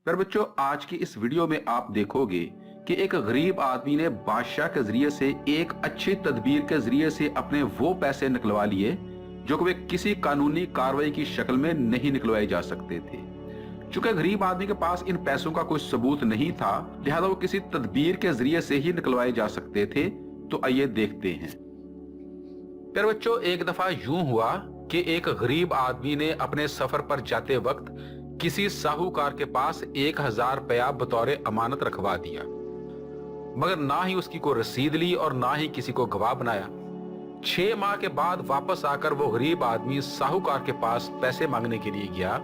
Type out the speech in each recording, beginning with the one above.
पर बच्चों, आज की इस वीडियो में आप देखोगे कि एक गरीब आदमी ने बादशाह के जरिए से एक अच्छी तदबीर के जरिए से अपने वो पैसे निकलवा लिए जो कि वे किसी कानूनी कार्रवाई की शक्ल में नहीं निकलवाए जा सकते थे। चूंकि गरीब आदमी के पास इन पैसों का कोई सबूत नहीं था, लिहाजा वो किसी तदबीर के जरिए से ही निकलवाए जा सकते थे। तो आइए देखते हैं। फिर बच्चों, एक दफा यूं हुआ कि एक गरीब आदमी ने अपने सफर पर जाते वक्त किसी साहूकार के पास 1000 रुपया बतौर अमानत रखवा दिया, मगर ना ही उसकी कोई रसीद ली और ना ही किसी को गवाह बनाया। 6 माह के बाद वापस आकर वो गरीब आदमी साहूकार के पास पैसे मांगने के लिए गया।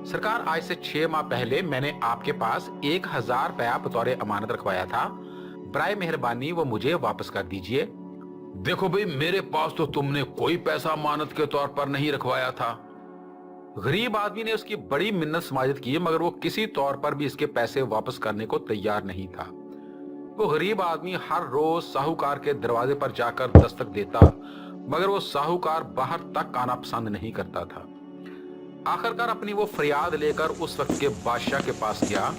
सरकार, आज से 6 माह पहले मैंने आपके पास 1000 रुपया बतौर अमानत रखवाया था, बराए मेहरबानी वो मुझे वापस कर दीजिए। देखो भाई, मेरे पास तो तुमने कोई पैसा अमानत के तौर पर नहीं रखवाया था। गरीब आदमी ने उसकी बड़ी मिन्नत समाजत की, मगर वो किसी तौर पर भी इसके पैसे वापस करने को तैयार नहीं था। वो गरीब आदमी हर रोज साहूकार के दरवाजे पर जाकर दस्तक देता, मगर वो साहूकार बाहर तक आना पसंद नहीं करता था। आखिरकार अपनी वो फरियाद लेकर उस वक्त के बादशाह के पास गया।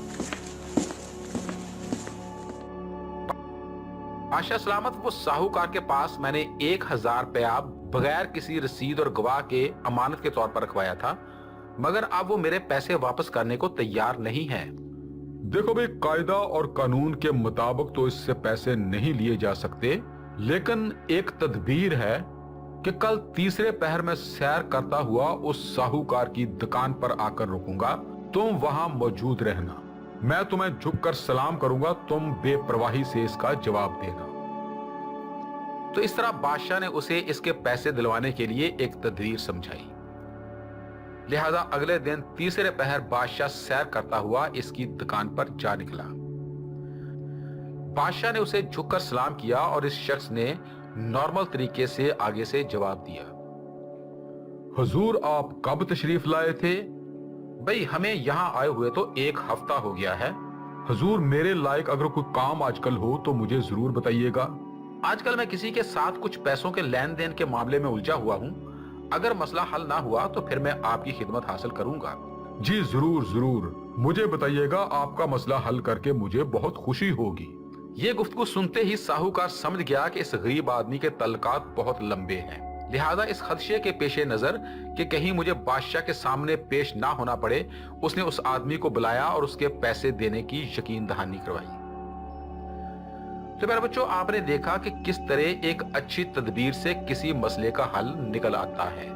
बादशाह सलामत, वो साहूकार के पास मैंने 1000 रुपया बगैर किसी रसीद और गवाह के अमानत के तौर पर रखवाया था, मगर अब वो मेरे पैसे वापस करने को तैयार नहीं है। देखो भाई, कायदा और कानून के मुताबिक तो इससे पैसे नहीं लिए जा सकते, लेकिन एक तदबीर है कि कल तीसरे पहर में सैर करता हुआ उस साहूकार की दुकान पर आकर रुकूंगा, तुम वहां मौजूद रहना। मैं तुम्हें झुककर सलाम करूंगा, तुम बेपरवाही से इसका जवाब देना। तो इस तरह बादशाह ने उसे इसके पैसे दिलवाने के लिए एक तदबीर समझाई। लिहाजा अगले दिन तीसरे पहर बादशाह सैर करता हुआ इसकी दुकान पर जा निकला। बादशाह ने उसे झुककर सलाम किया और इस शख्स ने नॉर्मल तरीके से आगे से जवाब दिया। हुजूर, आप कब तशरीफ लाए थे? भाई, हमें यहाँ आए हुए तो 1 हफ्ता हो गया है। हुजूर, मेरे लायक अगर कोई काम आजकल हो तो मुझे जरूर बताइएगा। आजकल मैं किसी के साथ कुछ पैसों के लेन देन के मामले में उलझा हुआ हूँ। अगर मसला हल ना हुआ तो फिर मैं आपकी खिदमत हासिल करूंगा। जी जरूर जरूर, मुझे बताइएगा, आपका मसला हल करके मुझे बहुत खुशी होगी। ये गुफ्तगू सुनते ही साहूकार समझ गया कि इस गरीब आदमी के तल्लकात बहुत लंबे हैं। लिहाजा इस खदशे के पेशे नजर कि कहीं मुझे बादशाह के सामने पेश ना होना पड़े, उसने उस आदमी को बुलाया और उसके पैसे देने की यकीन दहानी करवाई। तो मेरे बच्चों, आपने देखा कि किस तरह एक अच्छी तदबीर से किसी मसले का हल निकल आता है।